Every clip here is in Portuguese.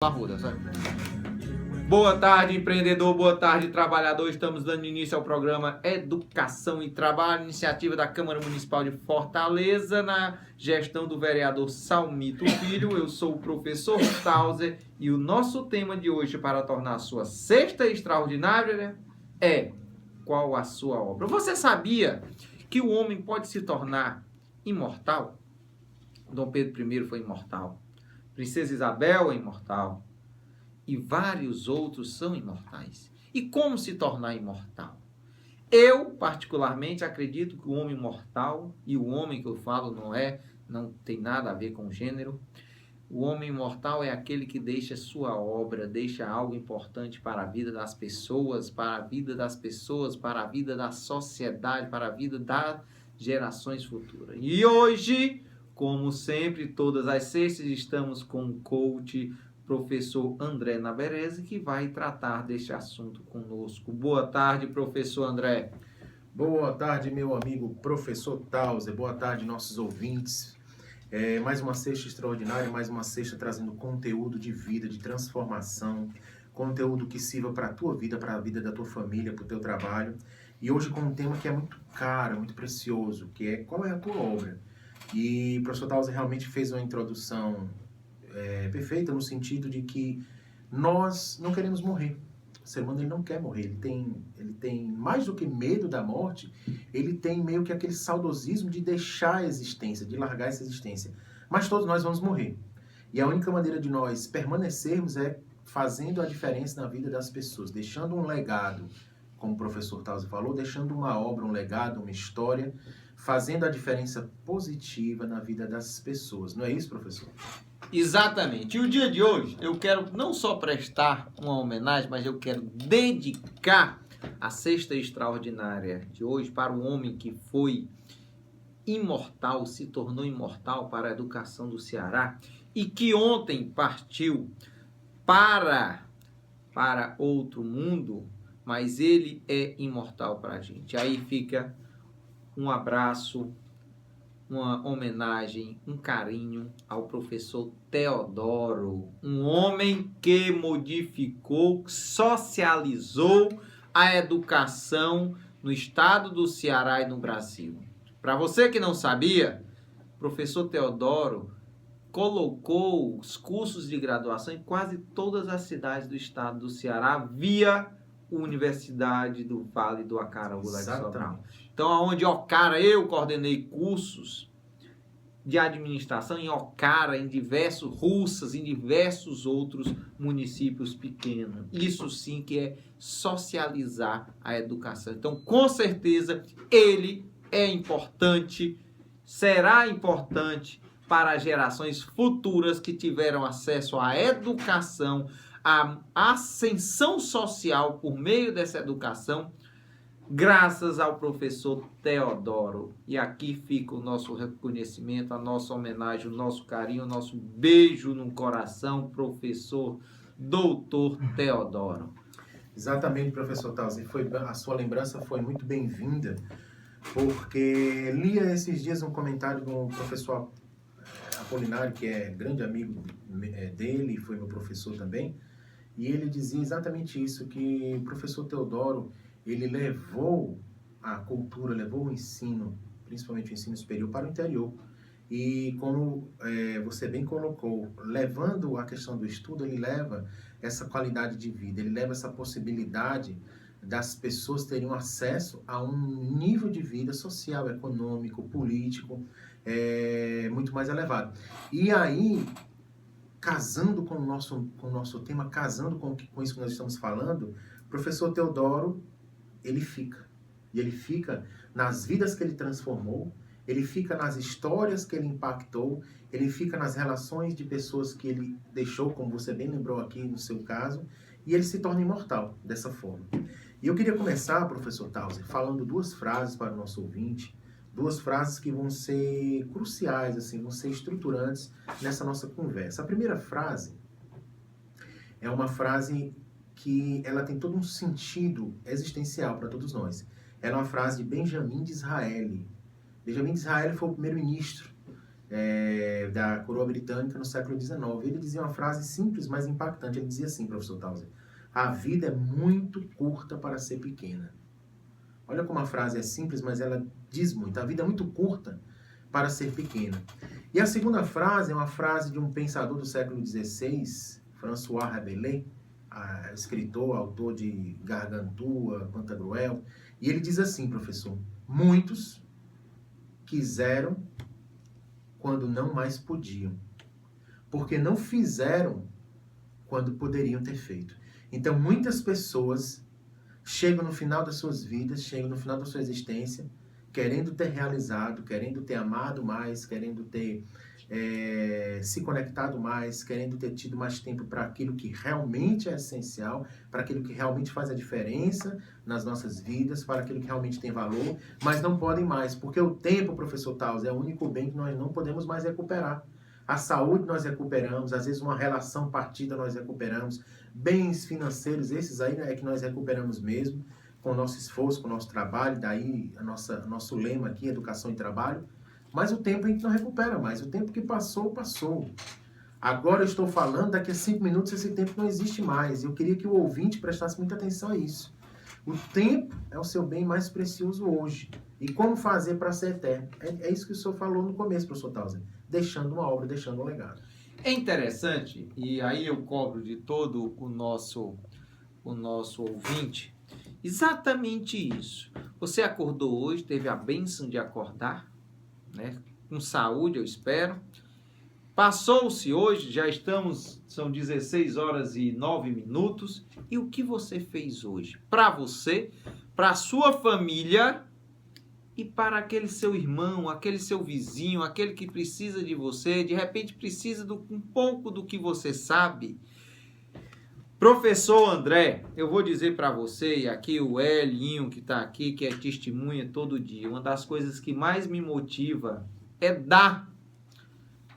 Arruda, sabe? Boa tarde, empreendedor, boa tarde, trabalhador. Estamos dando início ao programa Educação e Trabalho, iniciativa da Câmara Municipal de Fortaleza, na gestão do vereador Salmito Filho. Eu sou o professor Tauser e o nosso tema de hoje para tornar a sua sexta extraordinária é: qual a sua obra? Você sabia que o homem pode se tornar imortal? Dom Pedro I foi imortal. Princesa Isabel é imortal. E vários outros são imortais. E como se tornar imortal? Eu, particularmente, acredito que o homem imortal, e o homem que eu falo não tem nada a ver com gênero, o homem imortal é aquele que deixa sua obra, deixa algo importante para a vida das pessoas, para a vida da sociedade, para a vida das gerações futuras. E hoje, como sempre, todas as sextas, estamos com o coach, professor André Naberese, que vai tratar deste assunto conosco. Boa tarde, professor André. Boa tarde, meu amigo professor Tauser. Boa tarde, nossos ouvintes. Mais uma sexta extraordinária, mais uma sexta trazendo conteúdo de vida, de transformação, conteúdo que sirva para a tua vida, para a vida da tua família, para o teu trabalho. E hoje com um tema que é muito caro, muito precioso, que é qual é a tua obra? E o professor Tauser realmente fez uma introdução perfeita no sentido de que nós não queremos morrer. O ser humano ele não quer morrer, ele tem mais do que medo da morte, ele tem meio que aquele saudosismo de deixar a existência, de largar essa existência. Mas todos nós vamos morrer. E a única maneira de nós permanecermos é fazendo a diferença na vida das pessoas, deixando um legado, como o professor Tauser falou, deixando uma obra, um legado, uma história, fazendo a diferença positiva na vida das pessoas. Não é isso, professor? Exatamente. E o dia de hoje eu quero não só prestar uma homenagem, mas eu quero dedicar a sexta extraordinária de hoje para o homem que foi imortal, se tornou imortal para a educação do Ceará e que ontem partiu para outro mundo, mas ele é imortal para a gente. Aí fica um abraço, uma homenagem, um carinho ao professor Teodoro, um homem que modificou, socializou a educação no estado do Ceará e no Brasil. Para você que não sabia, o professor Teodoro colocou os cursos de graduação em quase todas as cidades do estado do Ceará via Universidade do Vale do Acaraú, de Sobral. Então, aonde Ocara, eu coordenei cursos de administração em Ocara, em diversos Russas, em diversos outros municípios pequenos. Isso sim que é socializar a educação. Então, com certeza, ele é importante, será importante para as gerações futuras que tiveram acesso à educação, à ascensão social por meio dessa educação, graças ao professor Teodoro. E aqui fica o nosso reconhecimento, a nossa homenagem, o nosso carinho, o nosso beijo no coração, professor doutor Teodoro. Exatamente, professor Tauser. A sua lembrança foi muito bem-vinda, porque lia esses dias um comentário do professor Apolinário, que é grande amigo dele, foi meu professor também, e ele dizia exatamente isso, que o professor Teodoro, ele levou a cultura, levou o ensino, principalmente o ensino superior, para o interior. E como você bem colocou, levando a questão do estudo, ele leva essa qualidade de vida, ele leva essa possibilidade das pessoas terem acesso a um nível de vida social, econômico, político, muito mais elevado. E aí, casando com o nosso tema, casando com isso que nós estamos falando, o professor Teodoro, ele fica. E ele fica nas vidas que ele transformou, ele fica nas histórias que ele impactou, ele fica nas relações de pessoas que ele deixou, como você bem lembrou aqui no seu caso, e ele se torna imortal dessa forma. E eu queria começar, professor Tauser, falando duas frases para o nosso ouvinte, duas frases que vão ser cruciais, assim, vão ser estruturantes nessa nossa conversa. A primeira frase é uma frase que ela tem todo um sentido existencial para todos nós. Ela é uma frase de Benjamin Disraeli. Benjamin Disraeli foi o primeiro-ministro da coroa britânica no século XIX. Ele dizia uma frase simples, mas impactante. Ele dizia assim, professor Tauser: a vida é muito curta para ser pequena. Olha como a frase é simples, mas ela diz muito. A vida é muito curta para ser pequena. E a segunda frase é uma frase de um pensador do século XVI, François Rabelais, escritor, autor de Gargantua, Pantagruel. E ele diz assim, professor: muitos quiseram quando não mais podiam, porque não fizeram quando poderiam ter feito. Então, muitas pessoas chegam no final das suas vidas, chegam no final da sua existência, querendo ter realizado, querendo ter amado mais, querendo ter se conectado mais, querendo ter tido mais tempo para aquilo que realmente é essencial, para aquilo que realmente faz a diferença nas nossas vidas, para aquilo que realmente tem valor, mas não podem mais, porque o tempo, professor Taus, é o único bem que nós não podemos mais recuperar. A saúde nós recuperamos, às vezes uma relação partida nós recuperamos, bens financeiros, esses aí é que nós recuperamos mesmo, com o nosso esforço, com o nosso trabalho, daí nosso lema aqui, educação e trabalho. Mas o tempo a gente não recupera mais. O tempo que passou, passou. Agora eu estou falando, daqui a 5 minutos esse tempo não existe mais. Eu queria que o ouvinte prestasse muita atenção a isso. O tempo é o seu bem mais precioso hoje. E como fazer para ser eterno? É isso que o senhor falou no começo, professor Tauser. Deixando uma obra, deixando um legado. É interessante, e aí eu cobro de todo o nosso ouvinte, exatamente isso. Você acordou hoje, teve a bênção de acordar, né? Com saúde, eu espero. Passou-se hoje, já estamos, são 16 horas e 9 minutos. E o que você fez hoje? Para você, para a sua família e para aquele seu irmão, aquele seu vizinho, aquele que precisa de você, de repente precisa de um pouco do que você sabe. Professor André, eu vou dizer para você, e aqui o Elinho que está aqui, que é testemunha todo dia, uma das coisas que mais me motiva é dar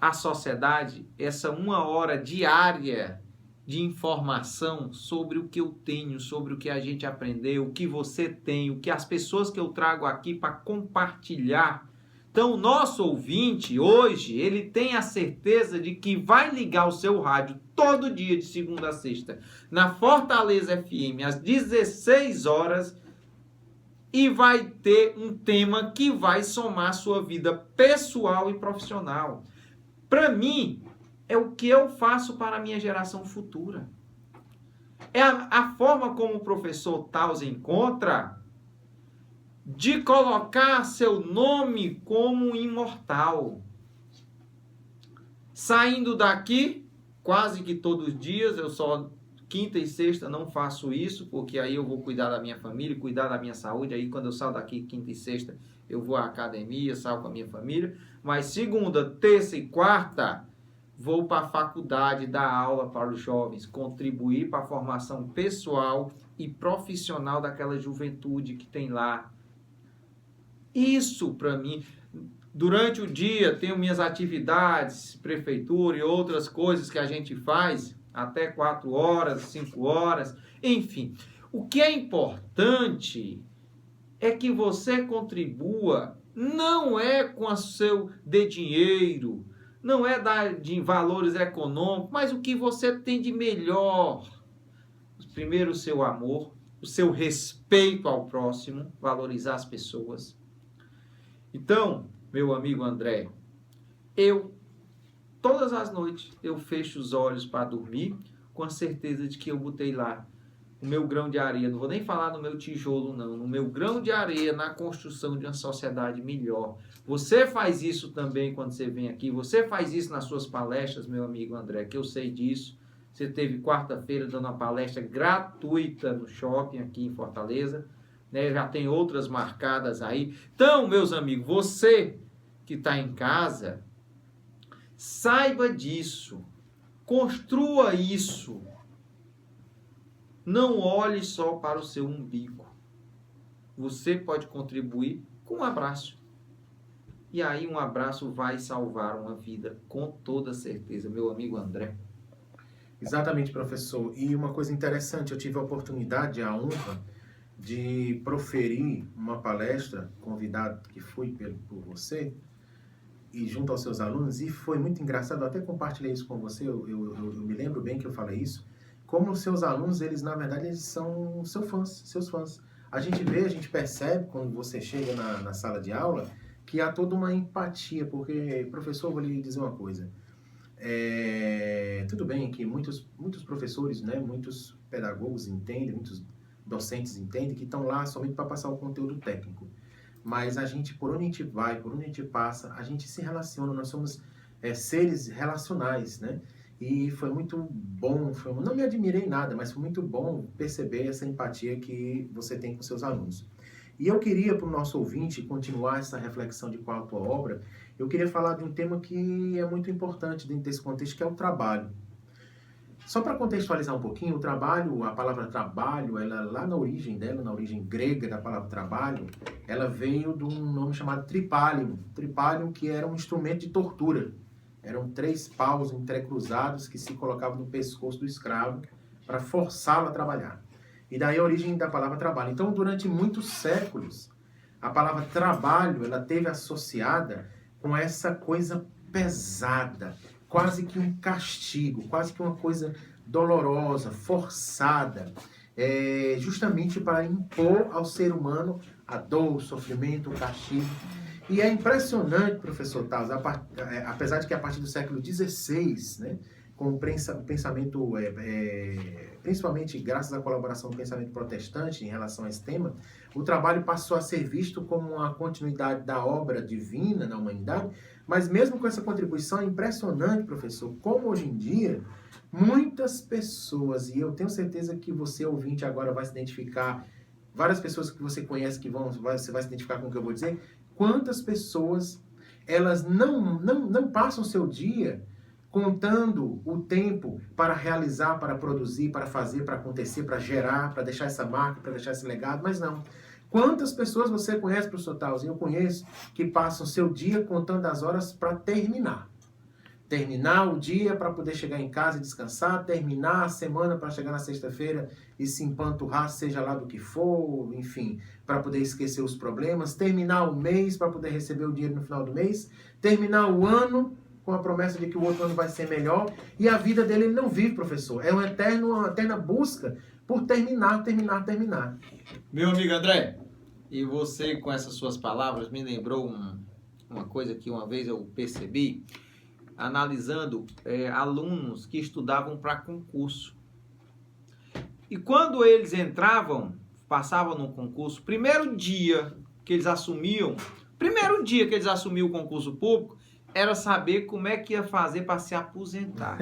à sociedade essa 1 hora diária de informação sobre o que eu tenho, sobre o que a gente aprendeu, o que você tem, o que as pessoas que eu trago aqui para compartilhar. Então, o nosso ouvinte hoje, ele tem a certeza de que vai ligar o seu rádio todo dia, de segunda a sexta, na Fortaleza FM, às 16 horas, e vai ter um tema que vai somar a sua vida pessoal e profissional. Para mim, é o que eu faço para a minha geração futura. É a forma como o professor Taus encontra de colocar seu nome como imortal. Saindo daqui, quase que todos os dias, eu só quinta e sexta não faço isso, porque aí eu vou cuidar da minha família, cuidar da minha saúde. Aí quando eu saio daqui quinta e sexta, eu vou à academia, saio com a minha família. Mas segunda, terça e quarta, vou para a faculdade dar aula para os jovens, contribuir para a formação pessoal e profissional daquela juventude que tem lá. Isso, para mim, durante o dia, tenho minhas atividades, prefeitura e outras coisas que a gente faz, até 4 horas, 5 horas, enfim. O que é importante é que você contribua, não é com o seu de dinheiro, não é de valores econômicos, mas o que você tem de melhor. Primeiro, o seu amor, o seu respeito ao próximo, valorizar as pessoas. Então, meu amigo André, todas as noites, eu fecho os olhos para dormir com a certeza de que eu botei lá o meu grão de areia, não vou nem falar no meu tijolo não, no meu grão de areia na construção de uma sociedade melhor. Você faz isso também quando você vem aqui, você faz isso nas suas palestras, meu amigo André, que eu sei disso. Você teve quarta-feira dando uma palestra gratuita no shopping aqui em Fortaleza, né? Já tem outras marcadas aí. Então, meus amigos, você que está em casa, saiba disso, construa isso. Não olhe só para o seu umbigo. Você pode contribuir com um abraço. E aí um abraço vai salvar uma vida, com toda certeza, meu amigo André. Exatamente, professor. E uma coisa interessante, eu tive a oportunidade, a honra de proferir uma palestra, convidado que fui por você, e junto aos seus alunos, e foi muito engraçado, eu até compartilhei isso com você, eu me lembro bem que eu falei isso, como os seus alunos, eles na verdade, eles são seus fãs. A gente vê, a gente percebe, quando você chega na sala de aula, que há toda uma empatia, porque, professor, eu vou lhe dizer uma coisa, tudo bem que muitos professores, né, muitos pedagogos entendem, muitos docentes entendem que estão lá somente para passar o conteúdo técnico. Mas a gente, por onde a gente vai, por onde a gente passa, a gente se relaciona, nós somos seres relacionais, né? E foi muito bom, não me admirei em nada, mas foi muito bom perceber essa empatia que você tem com seus alunos. E eu queria, para o nosso ouvinte, continuar essa reflexão de qual a tua obra, eu queria falar de um tema que é muito importante dentro desse contexto, que é o trabalho. Só para contextualizar um pouquinho, o trabalho, a palavra trabalho, ela lá na origem dela, na origem grega da palavra trabalho, ela veio de um nome chamado tripalium. Tripalium, que era um instrumento de tortura. Eram 3 paus entrecruzados que se colocavam no pescoço do escravo para forçá-lo a trabalhar. E daí a origem da palavra trabalho. Então, durante muitos séculos, a palavra trabalho, ela teve associada com essa coisa pesada, quase que um castigo, quase que uma coisa dolorosa, forçada, justamente para impor ao ser humano a dor, o sofrimento, o castigo. E é impressionante, professor Taus, apesar de que a partir do século XVI, né, com o pensamento, principalmente graças à colaboração do pensamento protestante em relação a esse tema, o trabalho passou a ser visto como uma continuidade da obra divina na humanidade, mas mesmo com essa contribuição é impressionante, professor, como hoje em dia muitas pessoas, e eu tenho certeza que você, ouvinte, agora vai se identificar, várias pessoas que você conhece que você vai se identificar com o que eu vou dizer, quantas pessoas elas não passam seu dia contando o tempo para realizar, para produzir, para fazer, para acontecer, para gerar, para deixar essa marca, para deixar esse legado, mas não. Quantas pessoas você conhece, professor Taus? Eu conheço que passam seu dia contando as horas para terminar. Terminar o dia para poder chegar em casa e descansar, terminar a semana para chegar na sexta-feira e se empanturrar, seja lá do que for, enfim, para poder esquecer os problemas, terminar o mês para poder receber o dinheiro no final do mês, terminar o ano com a promessa de que o outro ano vai ser melhor, e a vida dele ele não vive, professor. É uma eterna busca por terminar. Meu amigo André, e você com essas suas palavras me lembrou uma coisa que uma vez eu percebi, analisando alunos que estudavam para concurso. E quando eles passavam no concurso, primeiro dia que eles assumiam o concurso público, era saber como é que ia fazer para se aposentar.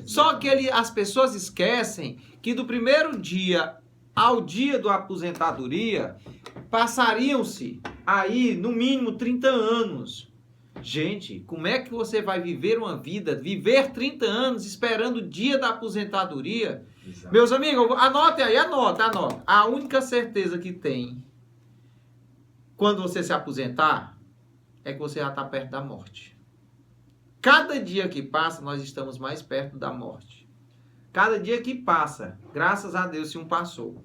Só que as pessoas esquecem que do primeiro dia ao dia da aposentadoria, passariam-se aí no mínimo 30 anos. Gente, como é que você vai viver 30 anos esperando o dia da aposentadoria? Exato. Meus amigos, anotem aí, anota. A única certeza que tem quando você se aposentar é que você já está perto da morte. Cada dia que passa, nós estamos mais perto da morte. Cada dia que passa, graças a Deus, se um passou.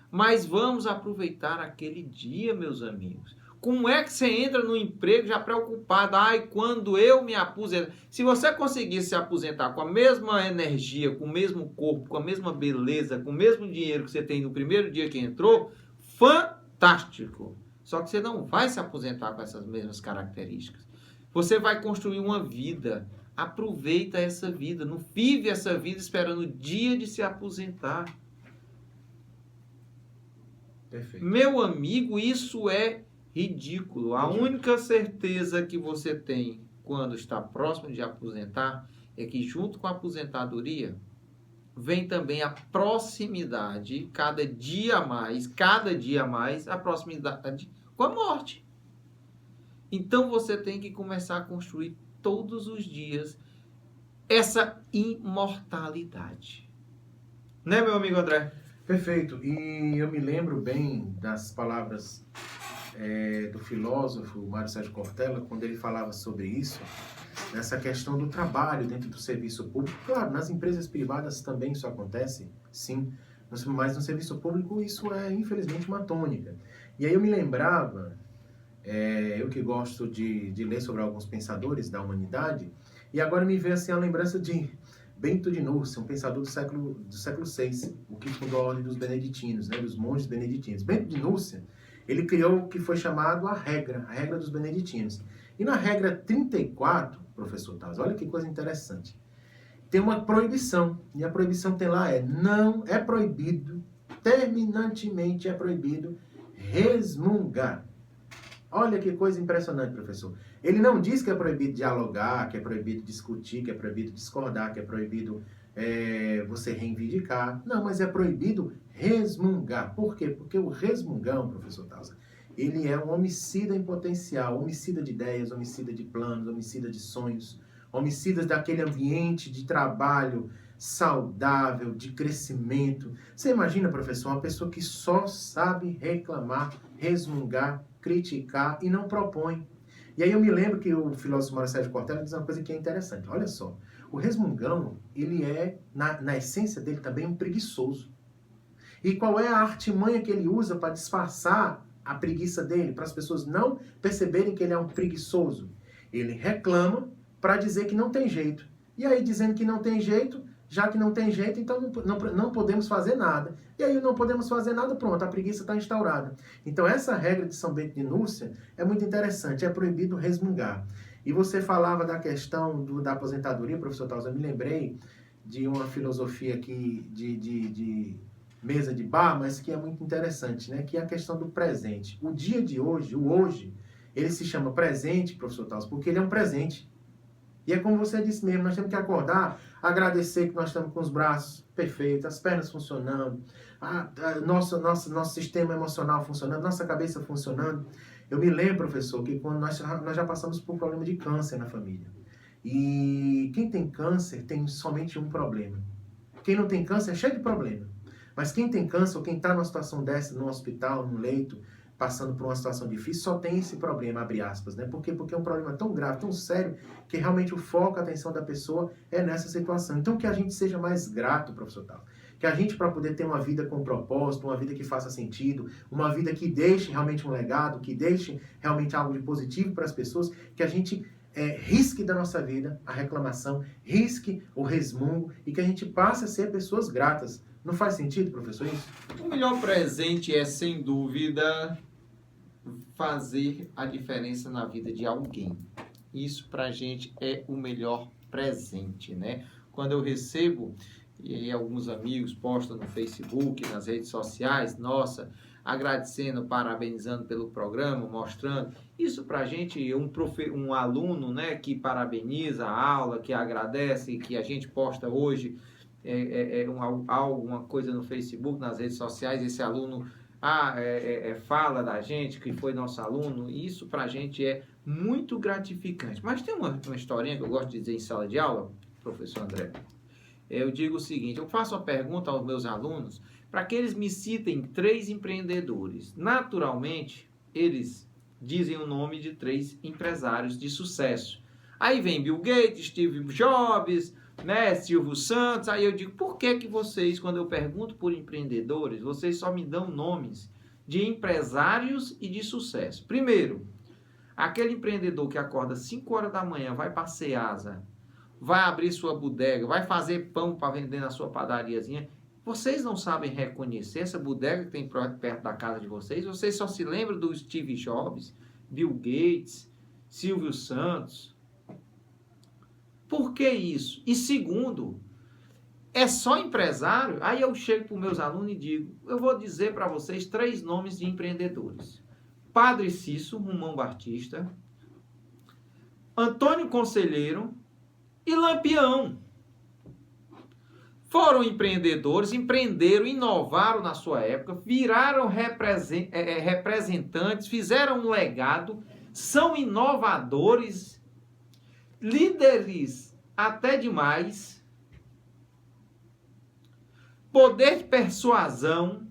Mas vamos aproveitar aquele dia, meus amigos. Como é que você entra no emprego já preocupado? Quando eu me aposentar... Se você conseguir se aposentar com a mesma energia, com o mesmo corpo, com a mesma beleza, com o mesmo dinheiro que você tem no primeiro dia que entrou, fantástico. Só que você não vai se aposentar com essas mesmas características. Você vai construir uma vida. Aproveita essa vida. Não vive essa vida esperando o dia de se aposentar. Perfeito. Meu amigo, isso é ridículo. A única certeza que você tem quando está próximo de aposentar é que junto com a aposentadoria vem também a proximidade, cada dia mais, a proximidade com a morte. Então você tem que começar a construir todos os dias essa imortalidade. Né, meu amigo André? Perfeito. E eu me lembro bem das palavras do filósofo Mário Sérgio Cortella, quando ele falava sobre isso, nessa questão do trabalho dentro do serviço público. Claro, nas empresas privadas também isso acontece, sim, mas no serviço público isso é, infelizmente, uma tônica. E aí eu me lembrava Eu que gosto de ler sobre alguns pensadores da humanidade, e agora me veio assim a lembrança de Bento de Núrcia, um pensador do século VI, o que fundou a ordem dos beneditinos, né, dos monges beneditinos. Bento de Núrcia, ele criou o que foi chamado a regra dos beneditinos. E na regra 34, professor Taz, olha que coisa interessante, tem uma proibição, e a proibição tem lá não é proibido, terminantemente é proibido resmungar. Olha que coisa impressionante, professor. Ele não diz que é proibido dialogar, que é proibido discutir, que é proibido discordar, que é proibido você reivindicar. Não, mas é proibido resmungar. Por quê? Porque o resmungão, professor Tausa, ele é um homicida em potencial, homicida de ideias, homicida de planos, homicida de sonhos, homicida daquele ambiente de trabalho saudável, de crescimento. Você imagina, professor, uma pessoa que só sabe reclamar, resmungar, criticar e não propõe. E aí eu me lembro que o filósofo Mário Sérgio Cortella diz uma coisa que é interessante. Olha só, o resmungão, ele é, na essência dele, também um preguiçoso. E qual é a artimanha que ele usa para disfarçar a preguiça dele, para as pessoas não perceberem que ele é um preguiçoso? Ele reclama para dizer que não tem jeito. E aí, dizendo que não tem jeito, já que não tem jeito, então não podemos fazer nada. E aí, não podemos fazer nada, pronto, a preguiça está instaurada. Então, essa regra de São Bento de Núrcia é muito interessante, é proibido resmungar. E você falava da questão da aposentadoria, professor Tausa, eu me lembrei de uma filosofia aqui de mesa de bar, mas que é muito interessante, né? Que é a questão do presente. O dia de hoje, o hoje, ele se chama presente, professor Tausa, porque ele é um presente. E é como você disse mesmo, nós temos que acordar, agradecer que nós estamos com os braços perfeitos, as pernas funcionando, nosso sistema emocional funcionando, nossa cabeça funcionando. Eu me lembro, professor, que quando nós já passamos por um problema de câncer na família. E quem tem câncer tem somente um problema. Quem não tem câncer é cheio de problema. Mas quem tem câncer ou quem está numa situação dessa, no hospital, no leito, passando por uma situação difícil, só tem esse problema, abre aspas, né? Por quê? Porque é um problema tão grave, tão sério, que realmente o foco, a atenção da pessoa é nessa situação. Então, que a gente seja mais grato, professor Tal. Que a gente, para poder ter uma vida com propósito, uma vida que faça sentido, uma vida que deixe realmente um legado, que deixe realmente algo de positivo para as pessoas, que a gente risque da nossa vida a reclamação, risque o resmungo e que a gente passe a ser pessoas gratas. Não faz sentido, professor, isso? O melhor presente é, sem dúvida, fazer a diferença na vida de alguém. Isso pra gente é o melhor presente, né? Quando eu recebo, e alguns amigos postam no Facebook, nas redes sociais, nossa, agradecendo, parabenizando pelo programa, mostrando. Isso pra gente, um aluno, né, que parabeniza a aula, que agradece, que a gente posta hoje, alguma coisa no Facebook, nas redes sociais, esse aluno fala da gente, que foi nosso aluno, isso pra gente é muito gratificante. Mas tem uma historinha que eu gosto de dizer em sala de aula, professor André. Eu digo o seguinte, eu faço uma pergunta aos meus alunos para que eles me citem 3 empreendedores. Naturalmente, eles dizem o nome de 3 empresários de sucesso. Aí vem Bill Gates, Steve Jobs, né, Silvio Santos. Aí eu digo, por que vocês, quando eu pergunto por empreendedores, vocês só me dão nomes de empresários e de sucesso? Primeiro, aquele empreendedor que acorda 5 horas da manhã, vai para a Ceasa, vai abrir sua bodega, vai fazer pão para vender na sua padariazinha. Vocês não sabem reconhecer essa bodega que tem perto da casa de vocês? Vocês só se lembram do Steve Jobs, Bill Gates, Silvio Santos. Por que isso? E segundo, é só empresário? Aí eu chego para os meus alunos e digo, eu vou dizer para vocês 3 nomes de empreendedores. Padre Cício, Romão Batista, Antônio Conselheiro e Lampião. Foram empreendedores, empreenderam, inovaram na sua época, viraram representantes, fizeram um legado, são inovadores, líderes até demais, poder de persuasão,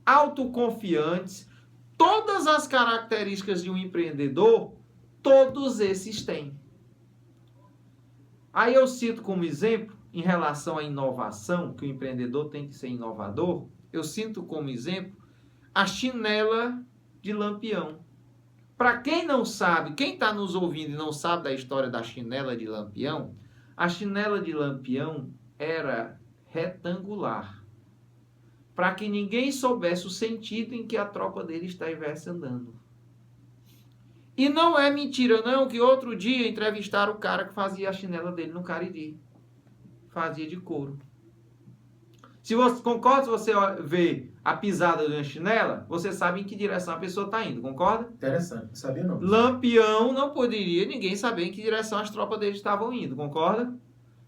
autoconfiantes, todas as características de um empreendedor, todos esses têm. Aí eu cito como exemplo, em relação à inovação, que o empreendedor tem que ser inovador, eu cito como exemplo a chinela de Lampião. Para quem não sabe, quem está nos ouvindo e não sabe da história da chinela de Lampião, a chinela de Lampião era retangular. Para que ninguém soubesse o sentido em que a tropa dele estivesse andando. E não é mentira não que outro dia entrevistaram o cara que fazia a chinela dele no Cariri. Fazia de couro. Se você concorda, se você vê a pisada de uma chinela, você sabe em que direção a pessoa está indo, concorda? Interessante, não sabia não. Lampião não poderia ninguém saber em que direção as tropas dele estavam indo, concorda?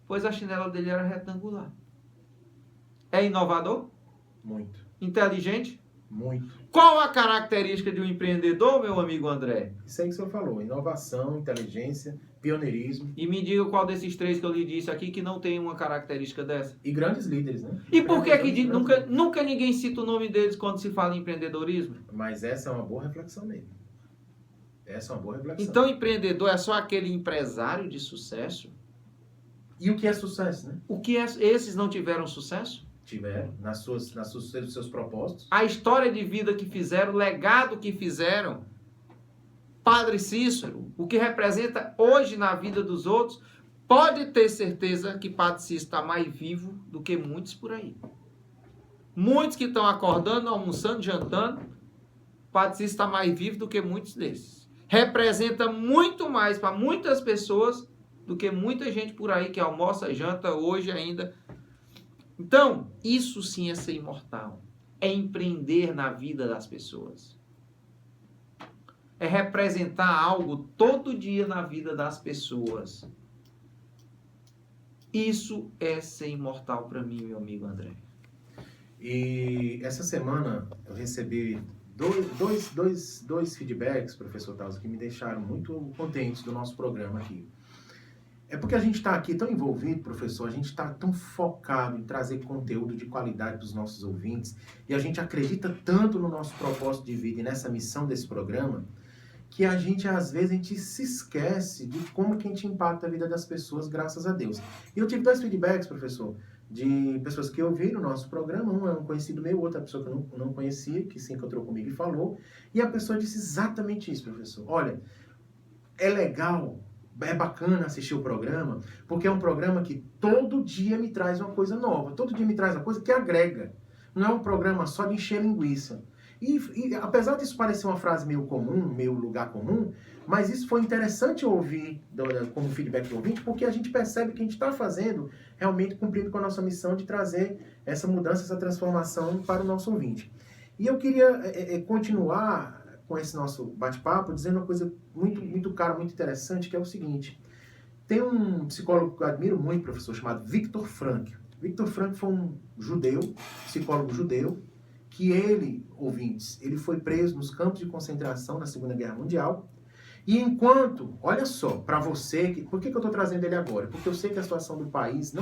Pois a chinela dele era retangular. É inovador? Muito. Inteligente? Muito. Qual a característica de um empreendedor, meu amigo André? Isso aí que o senhor falou, inovação, inteligência, pioneirismo. E me diga qual desses três que eu lhe disse aqui que não tem uma característica dessa. E grandes líderes, né? E por que nunca ninguém cita o nome deles quando se fala em empreendedorismo? Mas essa é uma boa reflexão mesmo. Essa é uma boa reflexão. Então, empreendedor é só aquele empresário de sucesso? E o que é sucesso, né? O que esses não tiveram sucesso? Tiveram, nos seus propósitos. A história de vida que fizeram, o legado que fizeram, Padre Cícero, o que representa hoje na vida dos outros, pode ter certeza que Padre Cícero está mais vivo do que muitos por aí. Muitos que estão acordando, almoçando, jantando, Padre Cícero está mais vivo do que muitos desses. Representa muito mais para muitas pessoas do que muita gente por aí que almoça, janta hoje ainda. Então, isso sim é ser imortal. É empreender na vida das pessoas. É representar algo todo dia na vida das pessoas. Isso é ser imortal para mim, meu amigo André. E essa semana eu recebi dois feedbacks, professor Tausi, que me deixaram muito contentes do nosso programa aqui. É porque a gente está aqui tão envolvido, professor, a gente está tão focado em trazer conteúdo de qualidade para os nossos ouvintes, e a gente acredita tanto no nosso propósito de vida e nessa missão desse programa, que a gente, às vezes, a gente se esquece de como que a gente impacta a vida das pessoas, graças a Deus. E eu tive dois feedbacks, professor, de pessoas que ouviram o nosso programa. Um é um conhecido meu, outra pessoa que eu não conhecia, que se encontrou comigo e falou, e a pessoa disse exatamente isso, professor. Olha, é legal, é bacana assistir o programa, porque é um programa que todo dia me traz uma coisa nova, todo dia me traz uma coisa que agrega. Não é um programa só de encher linguiça. E apesar disso parecer uma frase meio comum, meio lugar comum, mas isso foi interessante ouvir como feedback do ouvinte, porque a gente percebe que a gente está fazendo, realmente cumprindo com a nossa missão de trazer essa mudança, essa transformação para o nosso ouvinte. E eu queria continuar com esse nosso bate-papo dizendo uma coisa muito, muito cara, muito interessante, que é o seguinte. Tem um psicólogo que eu admiro muito, professor, chamado Viktor Frankl. Viktor Frankl foi um judeu, psicólogo judeu, que ele, ouvintes, ele foi preso nos campos de concentração na Segunda Guerra Mundial. E enquanto, olha só, para você, por que eu estou trazendo ele agora? Porque eu sei que a situação do país,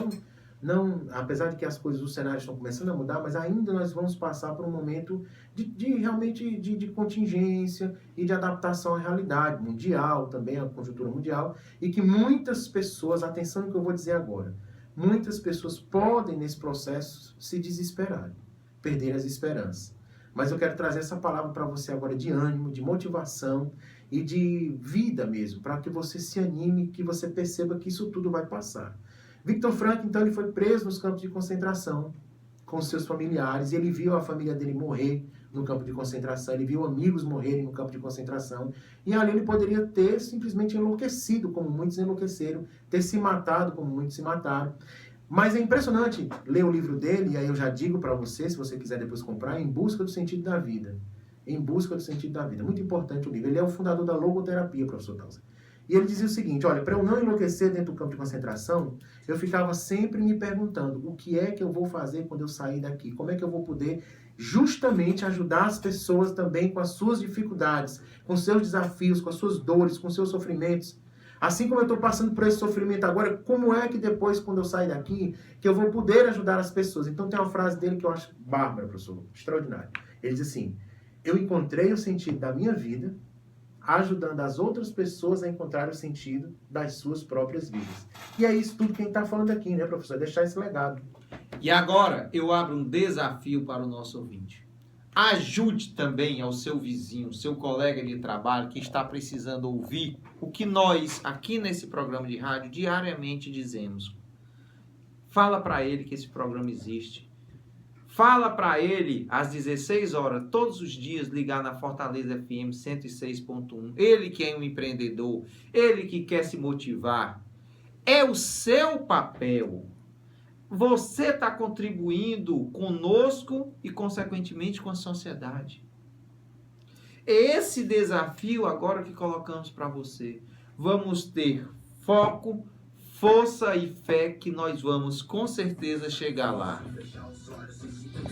apesar de que as coisas, os cenários estão começando a mudar, mas ainda nós vamos passar por um momento realmente de contingência e de adaptação à realidade mundial, também à conjuntura mundial, e que muitas pessoas, atenção no que eu vou dizer agora, muitas pessoas podem, nesse processo, se desesperar, perder as esperanças. Mas eu quero trazer essa palavra para você agora de ânimo, de motivação e de vida mesmo, para que você se anime, que você perceba que isso tudo vai passar. Viktor Frankl, então, ele foi preso nos campos de concentração com seus familiares, e ele viu a família dele morrer no campo de concentração, ele viu amigos morrerem no campo de concentração, e ali ele poderia ter simplesmente enlouquecido, como muitos enlouqueceram, ter se matado, como muitos se mataram. Mas é impressionante ler o livro dele, e aí eu já digo para você, se você quiser depois comprar, Em Busca do Sentido da Vida. Em Busca do Sentido da Vida. Muito importante o livro. Ele é o fundador da logoterapia, professor Tausi. E ele dizia o seguinte, olha, para eu não enlouquecer dentro do campo de concentração, eu ficava sempre me perguntando o que é que eu vou fazer quando eu sair daqui? Como é que eu vou poder justamente ajudar as pessoas também com as suas dificuldades, com seus desafios, com as suas dores, com seus sofrimentos? Assim como eu estou passando por esse sofrimento agora, como é que depois, quando eu sair daqui, que eu vou poder ajudar as pessoas? Então tem uma frase dele que eu acho bárbara, professor, extraordinária. Ele diz assim, eu encontrei o sentido da minha vida ajudando as outras pessoas a encontrar o sentido das suas próprias vidas. E é isso tudo que a gente está falando aqui, né, professor? Deixar esse legado. E agora eu abro um desafio para o nosso ouvinte. Ajude também ao seu vizinho, seu colega de trabalho que está precisando ouvir o que nós, aqui nesse programa de rádio, diariamente dizemos. Fala para ele que esse programa existe. Fala para ele às 16 horas, todos os dias, ligar na Fortaleza FM 106.1. Ele que é um empreendedor, ele que quer se motivar. É o seu papel. Você está contribuindo conosco e, consequentemente, com a sociedade. É esse desafio agora que colocamos para você. Vamos ter foco, força e fé que nós vamos, com certeza, chegar lá.